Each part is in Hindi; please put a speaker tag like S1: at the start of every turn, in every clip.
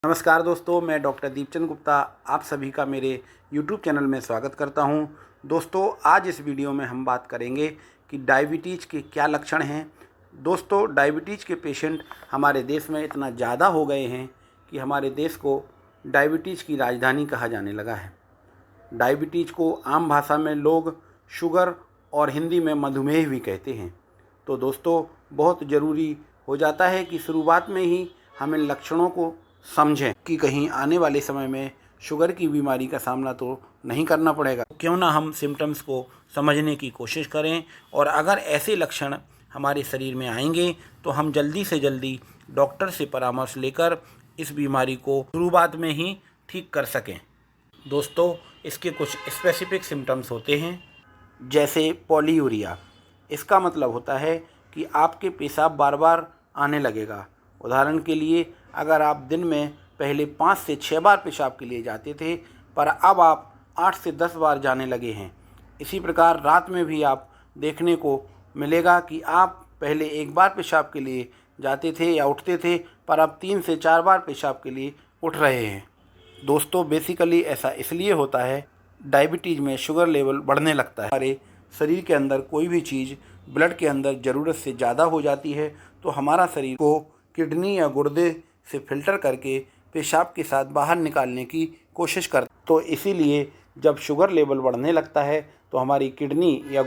S1: नमस्कार दोस्तों, मैं डॉक्टर दीपचंद गुप्ता आप सभी का मेरे YouTube चैनल में स्वागत करता हूं। दोस्तों, आज इस वीडियो में हम बात करेंगे कि डायबिटीज़ के क्या लक्षण हैं। दोस्तों, डायबिटीज़ के पेशेंट हमारे देश में इतना ज़्यादा हो गए हैं कि हमारे देश को डायबिटीज़ की राजधानी कहा जाने लगा है। डायबिटीज़ को आम भाषा में लोग शुगर और हिंदी में मधुमेह भी कहते हैं। तो दोस्तों, बहुत ज़रूरी हो जाता है कि शुरुआत में ही हम इन लक्षणों को समझें कि कहीं आने वाले समय में शुगर की बीमारी का सामना तो नहीं करना पड़ेगा। क्यों ना हम सिम्टम्स को समझने की कोशिश करें, और अगर ऐसे लक्षण हमारे शरीर में आएंगे तो हम जल्दी से जल्दी डॉक्टर से परामर्श लेकर इस बीमारी को शुरुआत में ही ठीक कर सकें। दोस्तों, इसके कुछ स्पेसिफिक सिम्टम्स होते हैं, जैसे पॉलीयूरिया। इसका मतलब होता है कि आपके पेशाब बार बार आने लगेगा। उदाहरण के लिए, अगर आप दिन में पहले 5 से 6 बार पेशाब के लिए जाते थे, पर अब आप 8 से 10 बार जाने लगे हैं। इसी प्रकार रात में भी आप देखने को मिलेगा कि आप पहले 1 बार पेशाब के लिए जाते थे या उठते थे, पर अब 3 से 4 बार पेशाब के लिए उठ रहे हैं। दोस्तों, बेसिकली ऐसा इसलिए होता है, डायबिटीज़ में शुगर लेवल बढ़ने लगता है। हमारे शरीर के अंदर कोई भी चीज़ ब्लड के अंदर ज़रूरत से ज़्यादा हो जाती है तो हमारा शरीर को किडनी या गुर्दे से फिल्टर करके पेशाब के साथ बाहर निकालने की कोशिश करता है। तो इसीलिए जब शुगर लेवल बढ़ने लगता है तो हमारी किडनी या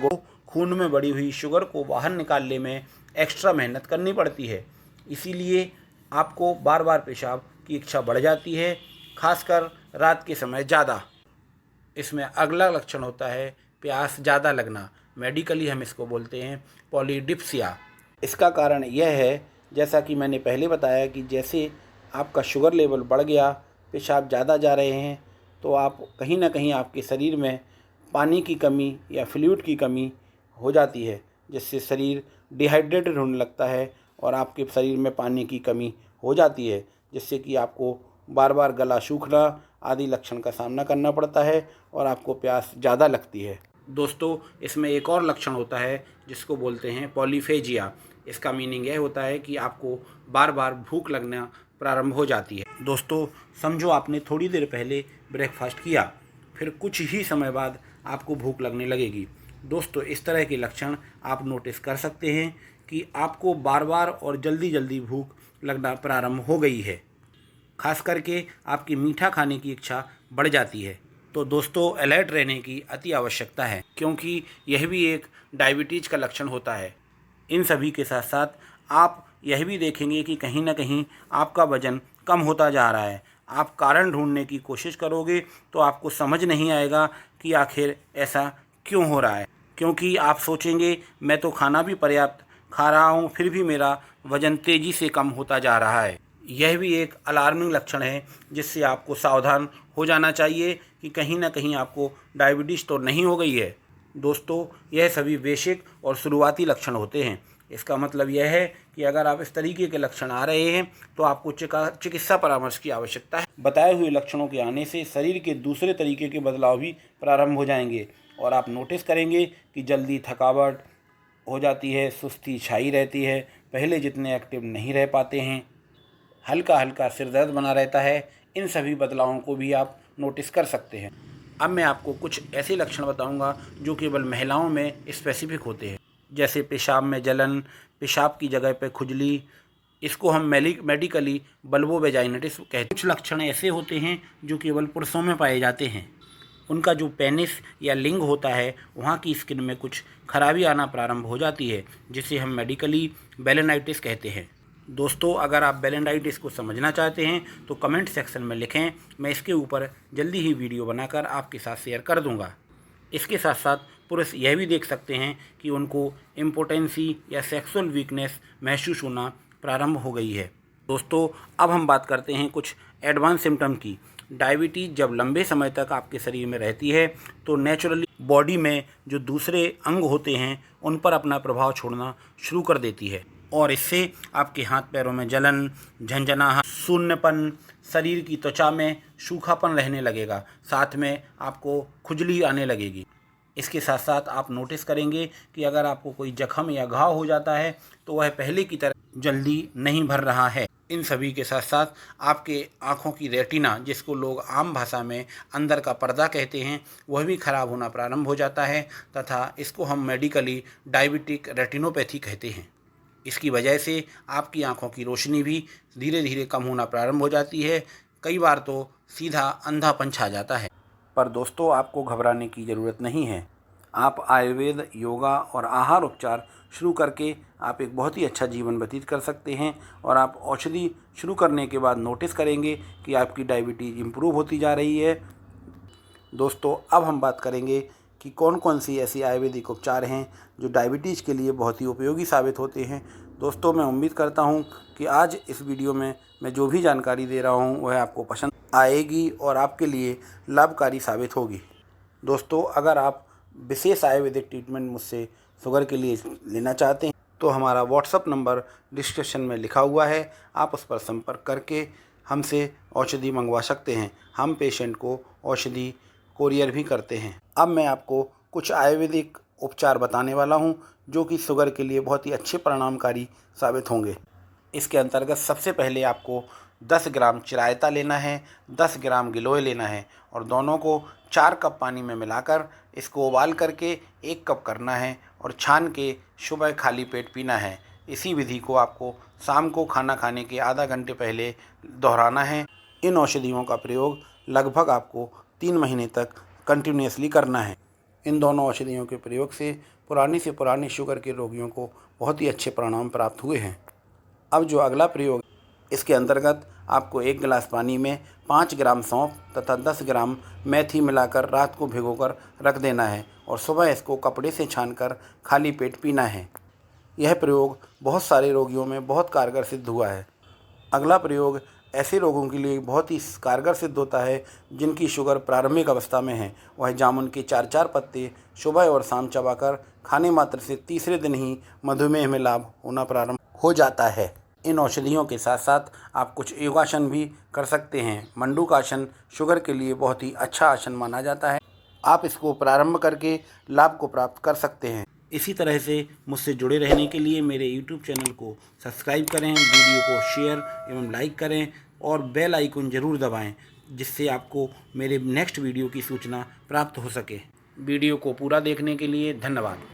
S1: खून में बढ़ी हुई शुगर को बाहर निकालने में एक्स्ट्रा मेहनत करनी पड़ती है। इसीलिए आपको बार बार पेशाब की इच्छा बढ़ जाती है, खासकर रात के समय ज़्यादा। इसमें अगला लक्षण होता है प्यास ज़्यादा लगना। मेडिकली हम इसको बोलते हैं पॉलीडिप्सिया। इसका कारण यह है, जैसा कि मैंने पहले बताया, कि जैसे आपका शुगर लेवल बढ़ गया, पेशाब ज़्यादा जा रहे हैं, तो आप कहीं ना कहीं आपके शरीर में पानी की कमी या फ्लूइड की कमी हो जाती है, जिससे शरीर डिहाइड्रेटेड होने लगता है और आपके शरीर में पानी की कमी हो जाती है, जिससे कि आपको बार बार गला सूखना आदि लक्षण का सामना करना पड़ता है और आपको प्यास ज़्यादा लगती है। दोस्तों, इसमें एक और लक्षण होता है जिसको बोलते हैं पॉलीफेजिया। इसका मीनिंग यह होता है कि आपको बार बार भूख लगना प्रारंभ हो जाती है। दोस्तों, समझो आपने थोड़ी देर पहले ब्रेकफास्ट किया, फिर कुछ ही समय बाद आपको भूख लगने लगेगी। दोस्तों, इस तरह के लक्षण आप नोटिस कर सकते हैं कि आपको बार बार और जल्दी जल्दी भूख लगना प्रारंभ हो गई है। खास करके आपकी मीठा खाने की इच्छा बढ़ जाती है। तो दोस्तों, अलर्ट रहने की अति आवश्यकता है, क्योंकि यह भी एक डायबिटीज़ का लक्षण होता है। इन सभी के साथ साथ आप यह भी देखेंगे कि कहीं ना कहीं आपका वज़न कम होता जा रहा है। आप कारण ढूंढने की कोशिश करोगे तो आपको समझ नहीं आएगा कि आखिर ऐसा क्यों हो रहा है, क्योंकि आप सोचेंगे मैं तो खाना भी पर्याप्त खा रहा हूँ, फिर भी मेरा वज़न तेज़ी से कम होता जा रहा है। यह भी एक अलार्मिंग लक्षण है, जिससे आपको सावधान हो जाना चाहिए कि कहीं ना कहीं आपको डायबिटीज़ तो नहीं हो गई है। दोस्तों, यह सभी बेसिक और शुरुआती लक्षण होते हैं। इसका मतलब यह है कि अगर आप इस तरीके के लक्षण आ रहे हैं तो आपको चिकित्सा परामर्श की आवश्यकता है। बताए हुए लक्षणों के आने से शरीर के दूसरे तरीके के बदलाव भी प्रारंभ हो जाएंगे और आप नोटिस करेंगे कि जल्दी थकावट हो जाती है, सुस्ती छाई रहती है, पहले जितने एक्टिव नहीं रह पाते हैं, हल्का हल्का सिर दर्द बना रहता है। इन सभी बदलावों को भी आप नोटिस कर सकते हैं। अब मैं आपको कुछ ऐसे लक्षण बताऊंगा जो केवल महिलाओं में स्पेसिफिक होते हैं, जैसे पेशाब में जलन, पेशाब की जगह पर खुजली। इसको हम मेडिकली बल्बोवेजाइनिटिस कहते हैं। कुछ लक्षण ऐसे होते हैं जो केवल पुरुषों में पाए जाते हैं। उनका जो पेनिस या लिंग होता है, वहाँ की स्किन में कुछ खराबी आना प्रारंभ हो जाती है, जिसे हम मेडिकली बेलेनाइटिस कहते हैं। दोस्तों, अगर आप बेलेनाइटिस को समझना चाहते हैं तो कमेंट सेक्शन में लिखें, मैं इसके ऊपर जल्दी ही वीडियो बनाकर आपके साथ शेयर कर दूंगा। इसके साथ साथ पुरुष यह भी देख सकते हैं कि उनको इम्पोटेंसी या सेक्सुअल वीकनेस महसूस होना प्रारंभ हो गई है। दोस्तों, अब हम बात करते हैं कुछ एडवांस सिम्टम की। डायबिटीज़ जब लंबे समय तक आपके शरीर में रहती है तो नेचुरली बॉडी में जो दूसरे अंग होते हैं उन पर अपना प्रभाव छोड़ना शुरू कर देती है, और इससे आपके हाथ पैरों में जलन, झंझनाहट, शून्यपन, शरीर की त्वचा में सूखापन रहने लगेगा, साथ में आपको खुजली आने लगेगी। इसके साथ साथ आप नोटिस करेंगे कि अगर आपको कोई जख्म या घाव हो जाता है तो वह पहले की तरह जल्दी नहीं भर रहा है। इन सभी के साथ साथ आपके आँखों की रेटिना, जिसको लोग आम भाषा में अंदर का पर्दा कहते हैं, वह भी खराब होना प्रारंभ हो जाता है तथा इसको हम मेडिकली डायबिटिक रेटिनोपैथी कहते हैं। इसकी वजह से आपकी आँखों की रोशनी भी धीरे धीरे कम होना प्रारंभ हो जाती है। कई बार तो सीधा अंधापन छा जाता है। पर दोस्तों, आपको घबराने की ज़रूरत नहीं है। आप आयुर्वेद, योगा और आहार उपचार शुरू करके आप एक बहुत ही अच्छा जीवन व्यतीत कर सकते हैं और आप औषधि शुरू करने के बाद नोटिस करेंगे कि आपकी डायबिटीज़ इम्प्रूव होती जा रही है। दोस्तों, अब हम बात करेंगे कि कौन कौन सी ऐसी आयुर्वेदिक उपचार हैं जो डायबिटीज़ के लिए बहुत ही उपयोगी साबित होते हैं। दोस्तों, मैं उम्मीद करता हूं कि आज इस वीडियो में मैं जो भी जानकारी दे रहा हूं वह आपको पसंद आएगी और आपके लिए लाभकारी साबित होगी। दोस्तों, अगर आप विशेष आयुर्वेदिक ट्रीटमेंट मुझसे शुगर के लिए लेना चाहते हैं तो हमारा व्हाट्सअप नंबर डिस्क्रिप्शन में लिखा हुआ है। आप उस पर संपर्क करके हमसे औषधि मंगवा सकते हैं। हम पेशेंट को औषधि कोरियर भी करते हैं। अब मैं आपको कुछ आयुर्वेदिक उपचार बताने वाला हूं जो कि शुगर के लिए बहुत ही अच्छे परिणामकारी साबित होंगे। इसके अंतर्गत सबसे पहले आपको 10 ग्राम चिरायता लेना है, 10 ग्राम गिलोय लेना है और दोनों को 4 कप पानी में मिलाकर इसको उबाल करके 1 कप करना है और छान के सुबह खाली पेट पीना है। इसी विधि को आपको शाम को खाना खाने के आधा घंटे पहले दोहराना है। इन औषधियों का प्रयोग लगभग आपको 3 महीने तक कंटिन्यूसली करना है। इन दोनों औषधियों के प्रयोग से पुरानी शुगर के रोगियों को बहुत ही अच्छे परिणाम प्राप्त हुए हैं। अब जो अगला प्रयोग, इसके अंतर्गत आपको 1 गिलास पानी में 5 ग्राम सौंफ तथा 10 ग्राम मेथी मिलाकर रात को भिगोकर रख देना है और सुबह इसको कपड़े से छानकर खाली पेट पीना है। यह प्रयोग बहुत सारे रोगियों में बहुत कारगर सिद्ध हुआ है। अगला प्रयोग ऐसे रोगों के लिए बहुत ही कारगर सिद्ध होता है जिनकी शुगर प्रारंभिक अवस्था में है। वह जामुन के 4-4 पत्ते सुबह और शाम चबाकर खाने मात्र से तीसरे दिन ही मधुमेह में लाभ होना प्रारंभ हो जाता है। इन औषधियों के साथ साथ आप कुछ योगासन भी कर सकते हैं। मंडूकासन शुगर के लिए बहुत ही अच्छा आसन माना जाता है। आप इसको प्रारंभ करके लाभ को प्राप्त कर सकते हैं। इसी तरह से मुझसे जुड़े रहने के लिए मेरे YouTube चैनल को सब्सक्राइब करें, वीडियो को शेयर एवं लाइक करें और बेल आइकन ज़रूर दबाएं, जिससे आपको मेरे नेक्स्ट वीडियो की सूचना प्राप्त हो सके। वीडियो को पूरा देखने के लिए धन्यवाद।